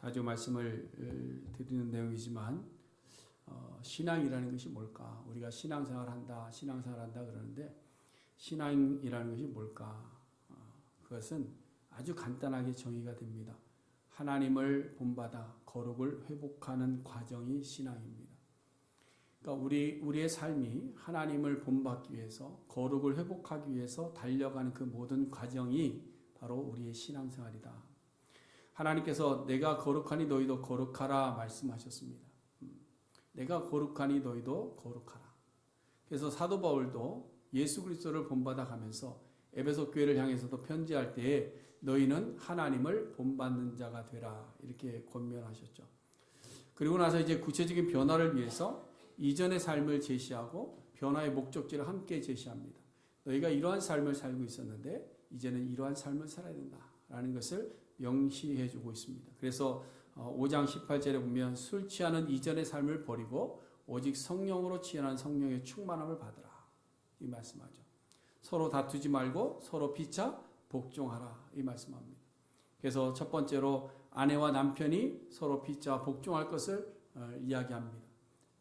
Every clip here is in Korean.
자주 말씀을 드리는 내용이지만 신앙이라는 것이 뭘까? 우리가 신앙생활한다 그러는데 신앙이라는 것이 뭘까? 그것은 아주 간단하게 정의가 됩니다. 하나님을 본받아 거룩을 회복하는 과정이 신앙입니다. 그러니까 우리의 삶이 하나님을 본받기 위해서 거룩을 회복하기 위해서 달려가는 그 모든 과정이 바로 우리의 신앙생활이다. 하나님께서 내가 거룩하니 너희도 거룩하라 말씀하셨습니다. 내가 거룩하니 너희도 거룩하라. 그래서 사도 바울도 예수 그리스도를 본받아 가면서 에베소 교회를 향해서도 편지할 때에 너희는 하나님을 본받는 자가 되라 이렇게 권면하셨죠. 그리고 나서 이제 구체적인 변화를 위해서 이전의 삶을 제시하고 변화의 목적지를 함께 제시합니다. 너희가 이러한 삶을 살고 있었는데 이제는 이러한 삶을 살아야 된다라는 것을 명시해 주고 있습니다. 그래서 5장 18절에 보면 술 취하는 이전의 삶을 버리고 오직 성령으로 취하는 성령의 충만함을 받으라 이 말씀하죠. 서로 다투지 말고 서로 피차 복종하라 이 말씀합니다. 그래서 첫 번째로 아내와 남편이 서로 피차 복종할 것을 이야기합니다.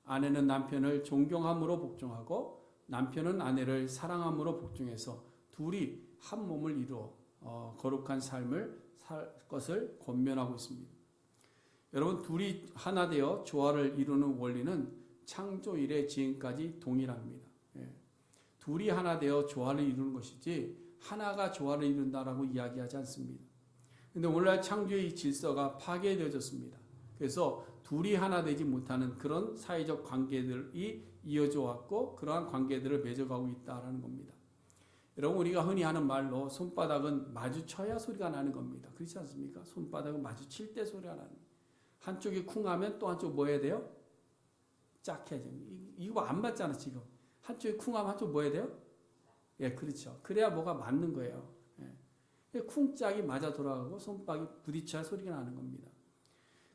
아내는 남편을 존경함으로 복종하고 남편은 아내를 사랑함으로 복종해서 둘이 한 몸을 이루어 거룩한 삶을 살 것을 권면하고 있습니다. 여러분 둘이 하나 되어 조화를 이루는 원리는 창조 이래 지금까지 동일합니다. 둘이 하나 되어 조화를 이루는 것이지 하나가 조화를 이룬다라고 이야기하지 않습니다. 그런데 오늘날 창조의 이 질서가 파괴되어졌습니다. 그래서 둘이 하나 되지 못하는 그런 사회적 관계들이 이어져 왔고 그러한 관계들을 맺어가고 있다는 겁니다. 여러분 우리가 흔히 하는 말로 손바닥은 마주쳐야 소리가 나는 겁니다. 그렇지 않습니까? 손바닥은 마주칠 때 소리가 나는 겁니다. 한쪽이 쿵하면 또 한쪽 뭐 해야 돼요? 짝해야죠. 이거 안 맞잖아 지금. 한쪽이 쿵하면 한쪽 뭐 해야 돼요? 예, 그렇죠. 그래야 뭐가 맞는 거예요. 예. 쿵짝이 맞아 돌아가고 손바닥이 부딪혀야 소리가 나는 겁니다.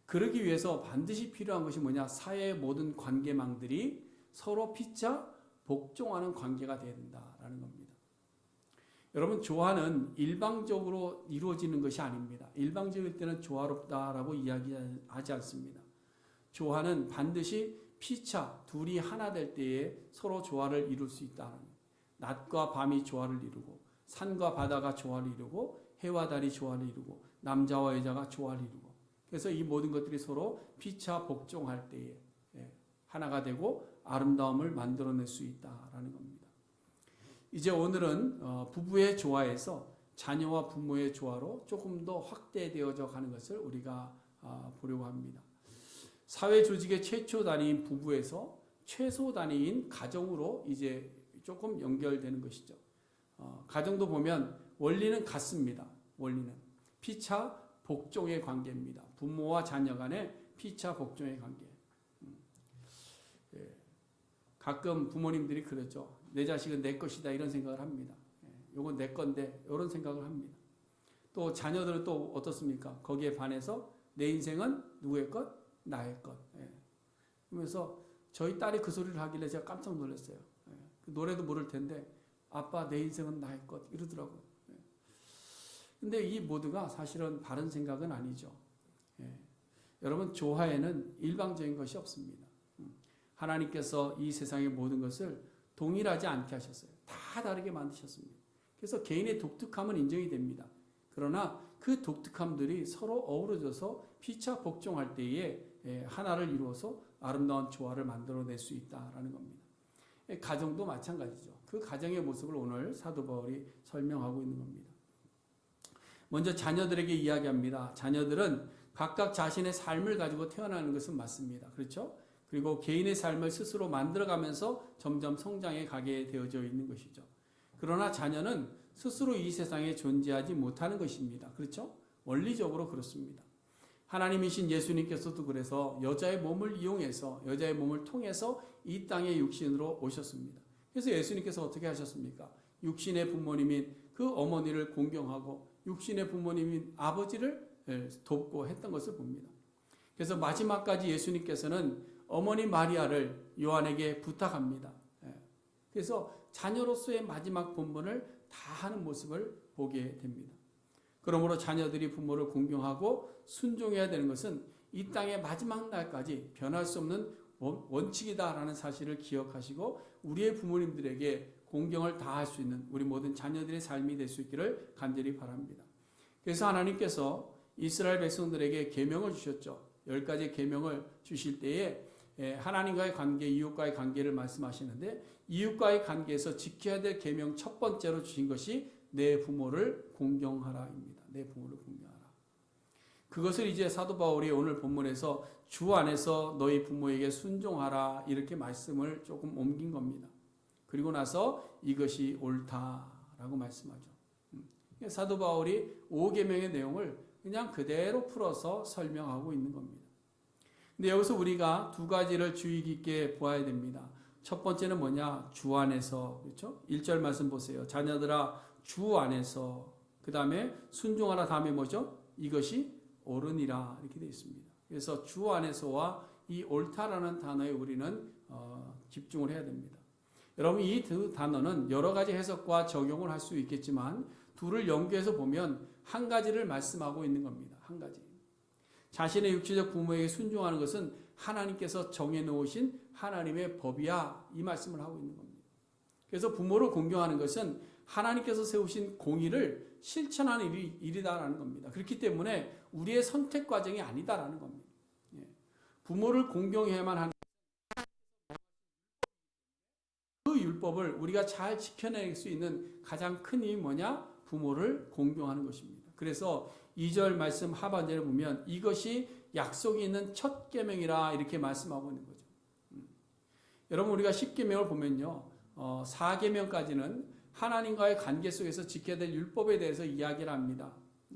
그러기 위해서 반드시 필요한 것이 뭐냐? 사회의 모든 관계망들이 서로 피차 복종하는 관계가 되어야 된다라는 겁니다. 여러분 조화는 일방적으로 이루어지는 것이 아닙니다. 일방적일 때는 조화롭다라고 이야기하지 않습니다. 조화는 반드시 피차 둘이 하나 될 때에 서로 조화를 이룰 수 있다는 겁니다. 낮과 밤이 조화를 이루고 산과 바다가 조화를 이루고 해와 달이 조화를 이루고 남자와 여자가 조화를 이루고 그래서 이 모든 것들이 서로 피차 복종할 때에 하나가 되고 아름다움을 만들어낼 수 있다라는 겁니다. 이제 오늘은 부부의 조화에서 자녀와 부모의 조화로 조금 더 확대되어져 가는 것을 우리가 보려고 합니다. 사회 조직의 최초 단위인 부부에서 최소 단위인 가정으로 이제 조금 연결되는 것이죠. 가정도 보면 원리는 같습니다. 원리는 피차 복종의 관계입니다. 부모와 자녀 간의 피차 복종의 관계. 가끔 부모님들이 그러죠. 내 자식은 내 것이다 이런 생각을 합니다. 이건 내 건데 이런 생각을 합니다. 또 자녀들은 또 어떻습니까? 거기에 반해서 내 인생은 누구의 것? 나의 것. 그러면서 저희 딸이 그 소리를 하길래 제가 깜짝 놀랐어요. 노래도 모를 텐데 아빠 내 인생은 나의 것 이러더라고요. 근데 이 모두가 사실은 바른 생각은 아니죠. 여러분 조화에는 일방적인 것이 없습니다. 하나님께서 이 세상의 모든 것을 동일하지 않게 하셨어요. 다 다르게 만드셨습니다. 그래서 개인의 독특함은 인정이 됩니다. 그러나 그 독특함들이 서로 어우러져서 피차 복종할 때에 하나를 이루어서 아름다운 조화를 만들어낼 수 있다는 겁니다. 가정도 마찬가지죠. 그 가정의 모습을 오늘 사도 바울이 설명하고 있는 겁니다. 먼저 자녀들에게 이야기합니다. 자녀들은 각각 자신의 삶을 가지고 태어나는 것은 맞습니다. 그렇죠? 그리고 개인의 삶을 스스로 만들어가면서 점점 성장해 가게 되어져 있는 것이죠. 그러나 자녀는 스스로 이 세상에 존재하지 못하는 것입니다. 그렇죠? 원리적으로 그렇습니다. 하나님이신 예수님께서도 그래서 여자의 몸을 이용해서 여자의 몸을 통해서 이 땅에 육신으로 오셨습니다. 그래서 예수님께서 어떻게 하셨습니까? 육신의 부모님인 그 어머니를 공경하고 육신의 부모님인 아버지를 돕고 했던 것을 봅니다. 그래서 마지막까지 예수님께서는 어머니 마리아를 요한에게 부탁합니다. 그래서 자녀로서의 마지막 본분을 다 하는 모습을 보게 됩니다. 그러므로 자녀들이 부모를 공경하고 순종해야 되는 것은 이 땅의 마지막 날까지 변할 수 없는 원칙이다라는 사실을 기억하시고 우리의 부모님들에게 공경을 다할 수 있는 우리 모든 자녀들의 삶이 될 수 있기를 간절히 바랍니다. 그래서 하나님께서 이스라엘 백성들에게 계명을 주셨죠. 10가지 계명을 주실 때에 하나님과의 관계, 이웃과의 관계를 말씀하시는데 이웃과의 관계에서 지켜야 될 계명 첫 번째로 주신 것이 내 부모를 공경하라입니다. 내 부모를 공경하라. 그것을 이제 사도 바울이 오늘 본문에서 주 안에서 너희 부모에게 순종하라 이렇게 말씀을 조금 옮긴 겁니다. 그리고 나서 이것이 옳다라고 말씀하죠. 사도 바울이 5계명의 내용을 그냥 그대로 풀어서 설명하고 있는 겁니다. 근데 여기서 우리가 두 가지를 주의 깊게 보아야 됩니다. 첫 번째는 뭐냐? 주 안에서. 그렇죠? 1절 말씀 보세요. 자녀들아 주 안에서. 그 다음에 순종하라 다음에 뭐죠? 이것이 옳으니라 이렇게 되어 있습니다. 그래서 주 안에서와 이 옳다라는 단어에 우리는 집중을 해야 됩니다. 여러분 이 두 단어는 여러 가지 해석과 적용을 할 수 있겠지만 둘을 연계해서 보면 한 가지를 말씀하고 있는 겁니다. 한 가지. 자신의 육체적 부모에게 순종하는 것은 하나님께서 정해놓으신 하나님의 법이야 이 말씀을 하고 있는 겁니다. 그래서 부모를 공경하는 것은 하나님께서 세우신 공의를 실천하는 일이다라는 겁니다. 그렇기 때문에 우리의 선택 과정이 아니다라는 겁니다. 부모를 공경해야만 하는 그 율법을 우리가 잘 지켜낼 수 있는 가장 큰 힘이 뭐냐? 부모를 공경하는 것입니다. 그래서 2절 말씀 하반절에 보면 이것이 약속이 있는 첫 계명이라 이렇게 말씀하고 있는 거죠. 여러분 우리가 10계명을 보면요. 4계명까지는 하나님과의 관계 속에서 지켜야 될 율법에 대해서 이야기를 합니다.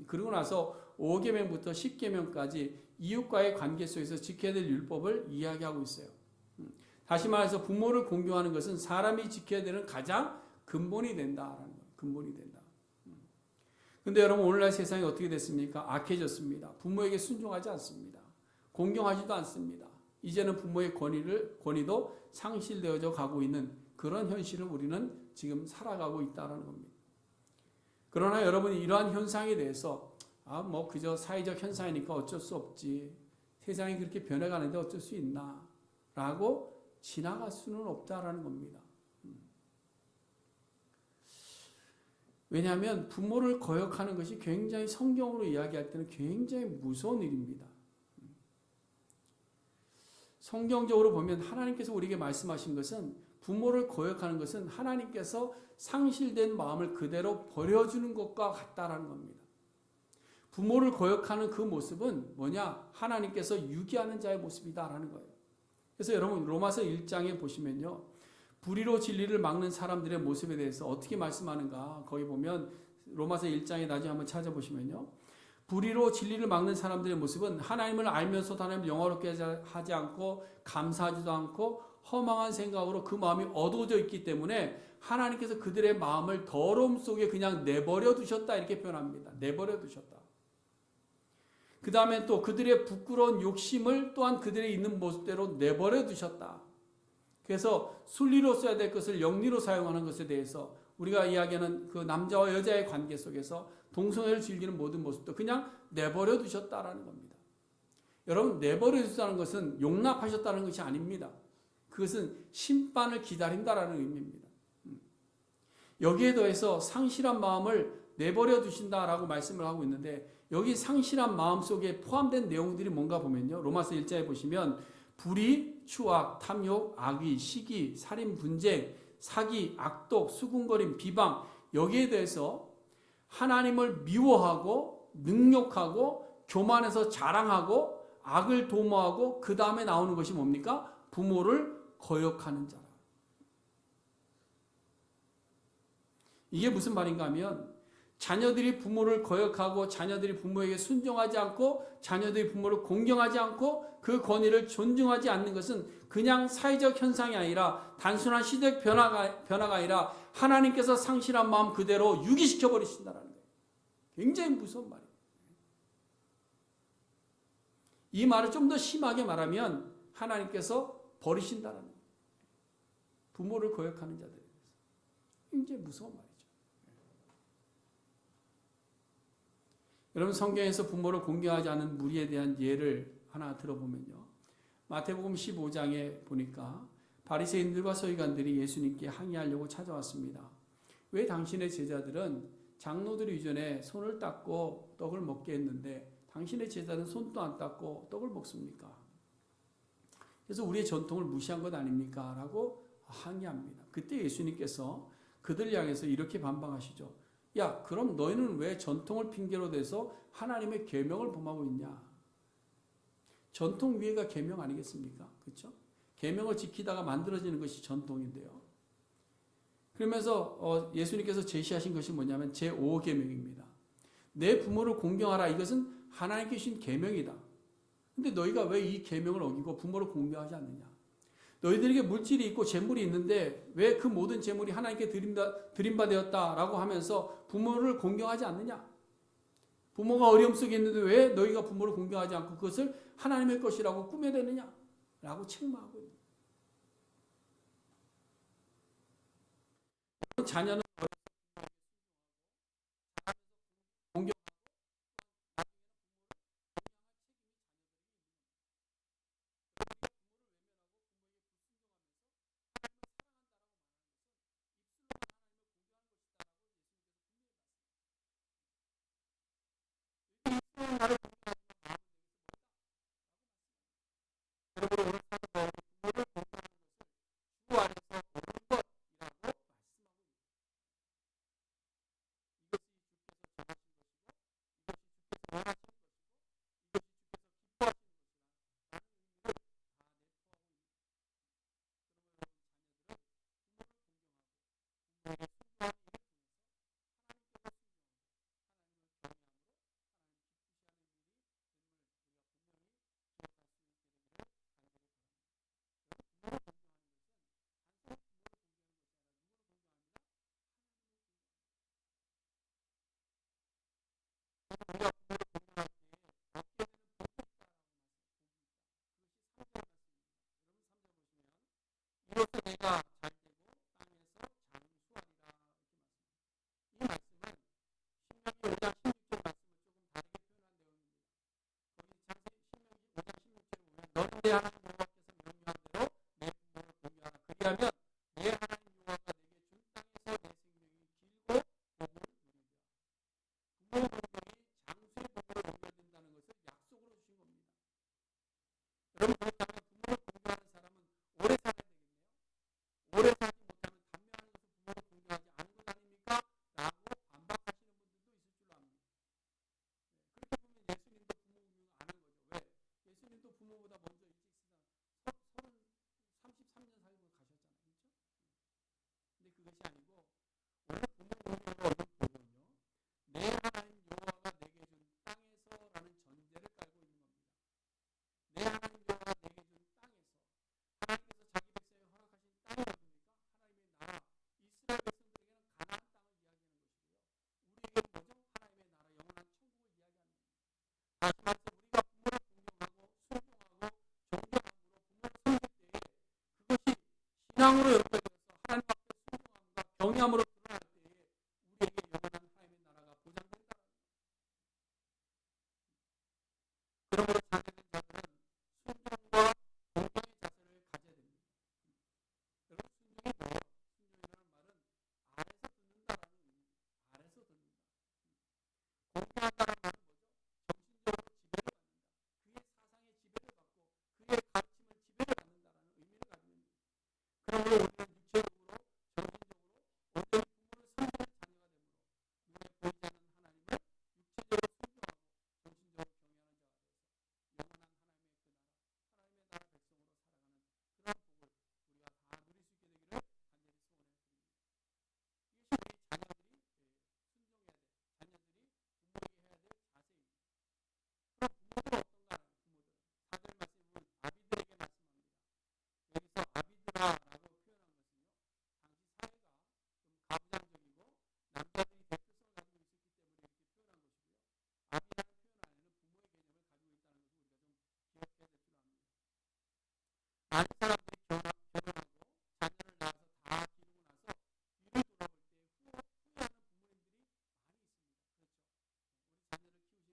그리고 나서 5계명부터 10계명까지 이웃과의 관계 속에서 지켜야 될 율법을 이야기하고 있어요. 다시 말해서 부모를 공경하는 것은 사람이 지켜야 되는 가장 근본이 된다라는 거예요. 근본이 된다. 근데 여러분 오늘날 세상이 어떻게 됐습니까? 악해졌습니다. 부모에게 순종하지 않습니다. 공경하지도 않습니다. 이제는 부모의 권위도 상실되어져 가고 있는 그런 현실을 우리는 지금 살아가고 있다는 겁니다. 그러나 여러분이 이러한 현상에 대해서 그저 사회적 현상이니까 어쩔 수 없지. 세상이 그렇게 변해가는데 어쩔 수 있나? 라고 지나갈 수는 없다라는 겁니다. 왜냐하면 부모를 거역하는 것이 굉장히 성경으로 이야기할 때는 굉장히 무서운 일입니다. 성경적으로 보면 하나님께서 우리에게 말씀하신 것은 부모를 거역하는 것은 하나님께서 상실된 마음을 그대로 버려주는 것과 같다라는 겁니다. 부모를 거역하는 그 모습은 뭐냐? 하나님께서 유기하는 자의 모습이다라는 거예요. 그래서 여러분 로마서 1장에 보시면요. 불의로 진리를 막는 사람들의 모습에 대해서 어떻게 말씀하는가? 거기 보면 로마서 1장에 나중에 한번 찾아보시면요. 불의로 진리를 막는 사람들의 모습은 하나님을 알면서도 하나님을 영화롭게 하지 않고 감사하지도 않고 허망한 생각으로 그 마음이 어두워져 있기 때문에 하나님께서 그들의 마음을 더러움 속에 그냥 내버려 두셨다 이렇게 표현합니다. 내버려 두셨다. 그 다음에 또 그들의 부끄러운 욕심을 또한 그들의 있는 모습대로 내버려 두셨다. 그래서 순리로 써야 될 것을 영리로 사용하는 것에 대해서 우리가 이야기하는 그 남자와 여자의 관계 속에서 동성애를 즐기는 모든 모습도 그냥 내버려 두셨다라는 겁니다. 여러분 내버려 두셨다는 것은 용납하셨다는 것이 아닙니다. 그것은 심판을 기다린다라는 의미입니다. 여기에 더해서 상실한 마음을 내버려 두신다라고 말씀을 하고 있는데 여기 상실한 마음 속에 포함된 내용들이 뭔가 보면요. 로마서 1장에 보시면 불의, 추악, 탐욕, 악의, 시기, 살인, 분쟁, 사기, 악독, 수군거림, 비방 여기에 대해서 하나님을 미워하고 능욕하고 교만해서 자랑하고 악을 도모하고 그 다음에 나오는 것이 뭡니까? 부모를 거역하는 자라. 이게 무슨 말인가 하면 자녀들이 부모를 거역하고 자녀들이 부모에게 순종하지 않고 자녀들이 부모를 공경하지 않고 그 권위를 존중하지 않는 것은 그냥 사회적 현상이 아니라 단순한 시대적 변화가 아니라 하나님께서 상실한 마음 그대로 유기시켜 버리신다는 거예요. 굉장히 무서운 말이에요. 이 말을 좀 더 심하게 말하면 하나님께서 버리신다는 거예요. 부모를 거역하는 자들에 대해서. 굉장히 무서운 말이에요. 여러분 성경에서 부모를 공경하지 않는 무리에 대한 예를 하나 들어보면요. 마태복음 15장에 보니까 바리새인들과 서기관들이 예수님께 항의하려고 찾아왔습니다. 왜 당신의 제자들은 장로들이 이전에 손을 닦고 떡을 먹게 했는데 당신의 제자들은 손도 안 닦고 떡을 먹습니까? 그래서 우리의 전통을 무시한 것 아닙니까? 라고 항의합니다. 그때 예수님께서 그들 향해서 이렇게 반박하시죠. 야, 그럼 너희는 왜 전통을 핑계로 대서 하나님의 계명을 범하고 있냐? 전통 위에가 계명 아니겠습니까? 그렇죠? 계명을 지키다가 만들어지는 것이 전통인데요. 그러면서 예수님께서 제시하신 것이 뭐냐면 제5계명입니다. 내 부모를 공경하라. 이것은 하나님께 주신 계명이다. 근데 너희가 왜 이 계명을 어기고 부모를 공경하지 않느냐? 너희들에게 물질이 있고 재물이 있는데 왜 그 모든 재물이 하나님께 드림받았다라고 하면서 부모를 공경하지 않느냐? 부모가 어려움 속에 있는데 왜 너희가 부모를 공경하지 않고 그것을 하나님의 것이라고 꾸며대느냐? 라고 책망하고 있는 거예요. 자녀는 공경 이로써 내가 잘 되고 땅에서 장수하리라 이렇게 말씀합니다. 이 말씀은 신명기 5장 16절 말씀을 조금 다르게 표현한 내용입니다. 거기 자세히 신명기 5장 16절에 보면 너는 내 하나님 여호와께서 명령한 대로 내 부모를 공경하라. 그리하면 내 하나님 여호와가 내게 준 땅에서 내 생명이 길고 복을 누리리라. 부모 공경이 장수의 복을 연결된다는 것을 약속으로 주신 겁니다. 여러분 그렇다면 부모를 공경하는 사람은 오래 살아야 되겠네요. 오래 살지 못하면 단명한 것을 부모를 공경하지 않은 것 아닙니까? 라고 반박하시는 분들도 있을 줄 압니다. 그렇게 보면 예수님도 부모 공경 안 한 거죠. 왜? 예수님도 부모보다 먼저 일찍 33년 살고 가셨잖아요. 그렇죠? 근데 그것이 아니고 오늘 부모 공경을 어떤 보면요. 내 하나님 여호와가 내게 준 땅에서라는 전제를 깔고 있는 겁니다. 내 하나님 여호와가 내게 준 땅에서 하나님께서 자기 백성에게 허락하신 땅이 어딥니까? 하나님의 나라. 이스라엘 백성들에게는 가나안 땅을 이야기하는 것이고요. 우리에게는 뭐죠? 하나님의 나라, 영원한 천국을 이야기하는 겁니다. 다시 말해서 우리가 부모를 공경하고 순종하고 존경함으로 부모를 섬길 때에 그것이 신앙으로 연결돼서 하나님 앞에 순종함과 경외함으로 드러날 때에 우리에게 영원한 하나님의 나라가 보장된다는 거예요. 그러므로 자녀된 자들은 순종과 공경의 자세를 가져야 됩니다. 여러분 순종이 뭐예요? 순종이라는 말은 아래서 듣는다라는 의미입니다. 아래서 듣는다. 공경한다는 말은 뭐죠? 정신적으로 지배를 받는다. 그의 사상에 지배를 받고 그의 가르침을 지배를 받는다라는 의미를 가지고 있는 거예요. 그러므로 우리는 육체적으로 정신적으로 온전히 부모를 섬기는 자녀가 되므로 눈에 보이지 않는 하나님을 육체적으로 순종하고 정신적으로 경외하는 자가 되어서 영원한 하나님의 그 나라, 하나님의 나라 백성으로 살아가는 그러한 복을 우리가 다 누릴 수 있게 되기를 간절히 소원해 드립니다. 이것이 우리 자녀들이 순종해야 돼. 자녀들이 부모에게 해야 될 자세입니다. 그럼 부모들은 어떤가 하는 부모들은 4절 말씀에 보면 아비들에게 말씀합니다. 여기서 아비드라라고 표현한 것은요. 당시 사회가 좀 가부장적이고 남자들이 대표성을 가지고 있었기 때문에 이렇게 표현한 것이고요. 아비라는 표현 안에는 부모의 개념을 가지고 있다는 것을 우리가 좀 기억해야 될 줄 압니다. 많은 사람들이 결혼하고 자녀를 낳아서 다 기르고 나서 뒤를 돌아볼 때 후회하는 부모님들이 많이 있습니다. 그렇죠? 우리 자녀를 키우시는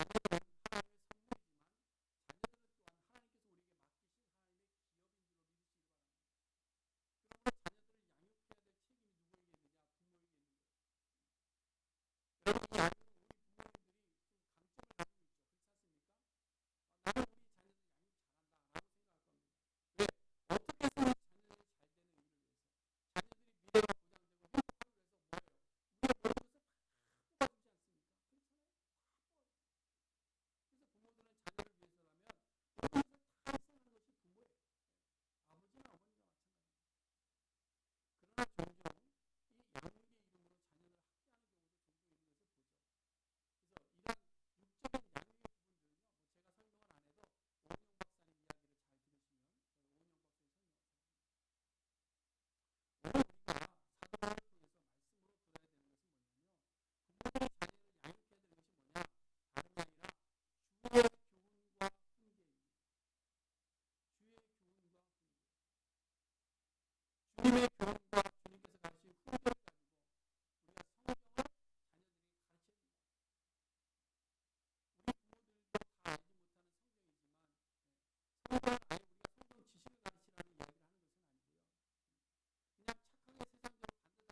우리의 자녀들을 부모들이 교훈하고 훈계해야 될 책임이 있는 거예요. 오늘 본문에 이야기하고 있잖아요. 무엇을 교훈하고 훈계해야 되는가? 의롭게 사는 방법을 교훈해요. 의롭게 사는 방법. 여러분 세상은 뭘 가르칩니까? 세상은 성공하는 것을 가르칩니다. 도덕을 가르칩니다. 군사 앞에서는 뭘 가르칩니까? 싸우는 것을 가르칩니다. 그렇다면 성공을 위해서 뭘 가르쳐야 되냐? 하나님의 말씀을 따라 의롭게 사는 구별된 의의 삶을 가르쳐야 됩니다.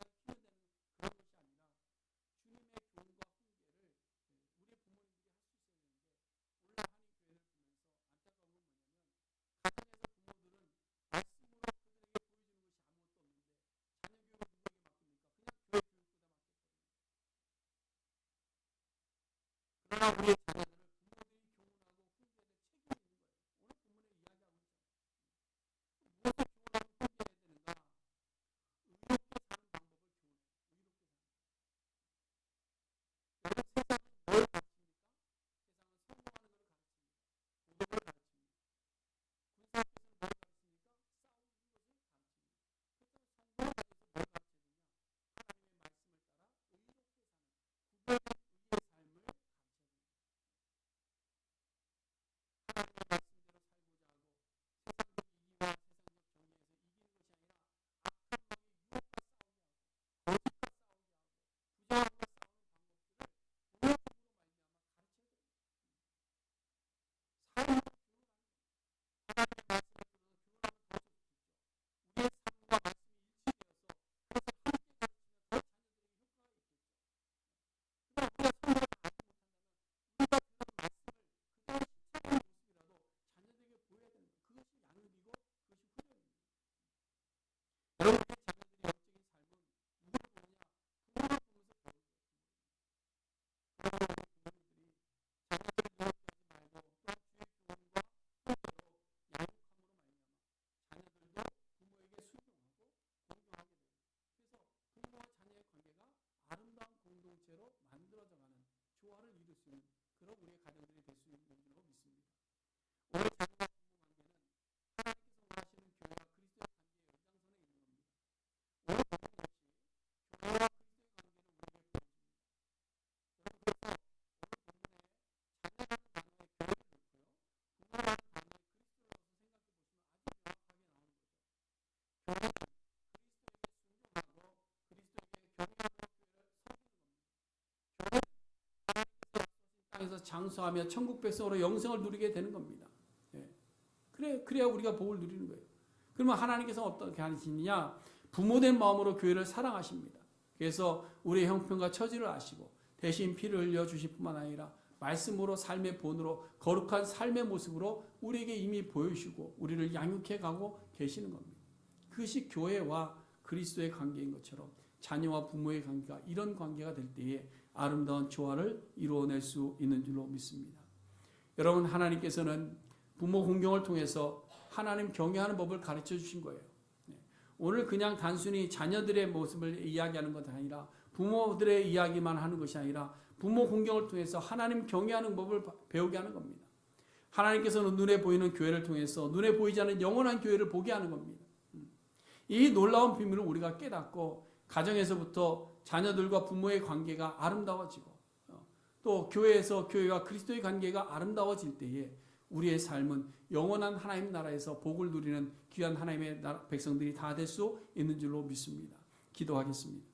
하나님의 말씀대로 살고자 하고 세상적 이기와 세상적 정의에서 이기는 것이 아니라 악한 마귀의 유혹과 싸우게 하고 거짓과 싸우게 하고 부정함과 싸우는 방법들을 오늘 본문으로 말미암아 가르쳐야 됩니다. 삶으로 교훈하는 겁니다. 하나님의 말씀을 들어서 교훈하면 더 좋겠죠. 우리의 삶과 말씀이 일치되어서 그래서 함께 가르치면 더 자녀들에게 효과가 있겠죠. 그러나 우리가 성경을 알지 못한다면 우리가 들은 말씀을 그대로 실천하는 모습이라도 자녀들에게 보여야 되는 거예요. 그것이 양육이고 그것이 훈련입니다. 여러분의 자녀들의 영적인 삶은 누구를 보느냐? 부모를 보면서 배우는 거예요. 그러므로 우리 부모님들이 자녀들을 유혹하지 말고 또한 주의 교훈과 훈계로 양육함으로 말미암아 자녀들도 부모에게 순종하고 공경하게 돼요. 그래서 부모와 자녀의 관계가 아름다운 공동체로 만들어져가는 조화를 이룰 수 있는 그런 우리의 가정들이 될 수 있는 줄로 믿습니다. 오늘 자녀와 부모 관계는 하나님께서 원하시는 교회와 그리스도의 관계의 연장선에 있는 겁니다. 오늘 본문 역시 교회와 그리스도의 관계를 우리에게 보여줍니다. 여러분 그래서 오늘 본문에 자녀라는 단어에 교회를 넣고요. 부모라는 단어에 그리스도를 넣어서 생각해 보시면 아주 명확하게 나오는 거죠. 교회는 그리스도에게 순종하고 그리스도에게 경외함으로 교회를 섬기는 겁니다. 교회는 하나님께서 약속하신 땅에서 장수하며 천국 백성으로 영생을 누리게 되는 겁니다. 예. 그래야 우리가 복을 누리는 거예요. 그러면 하나님께서 어떻게 하시느냐? 부모된 마음으로 교회를 사랑하십니다. 그래서 우리의 형편과 처지를 아시고 대신 피를 흘려 주실 뿐만 아니라 말씀으로 삶의 본으로 거룩한 삶의 모습으로 우리에게 이미 보여주시고 우리를 양육해 가고 계시는 겁니다. 그것이 교회와 그리스도의 관계인 것처럼 자녀와 부모의 관계가 이런 관계가 될 때에 아름다운 조화를 이루어낼 수 있는 줄로 믿습니다. 여러분 하나님께서는 부모 공경을 통해서 하나님 경외하는 법을 가르쳐 주신 거예요. 오늘 그냥 단순히 자녀들의 모습을 이야기하는 것이 아니라 부모들의 이야기만 하는 것이 아니라 부모 공경을 통해서 하나님 경외하는 법을 배우게 하는 겁니다. 하나님께서는 눈에 보이는 교회를 통해서 눈에 보이지 않는 영원한 교회를 보게 하는 겁니다. 이 놀라운 비밀을 우리가 깨닫고 가정에서부터 자녀들과 부모의 관계가 아름다워지고 또 교회에서 교회와 그리스도의 관계가 아름다워질 때에 우리의 삶은 영원한 하나님 나라에서 복을 누리는 귀한 하나님의 백성들이 다 될 수 있는 줄로 믿습니다. 기도하겠습니다.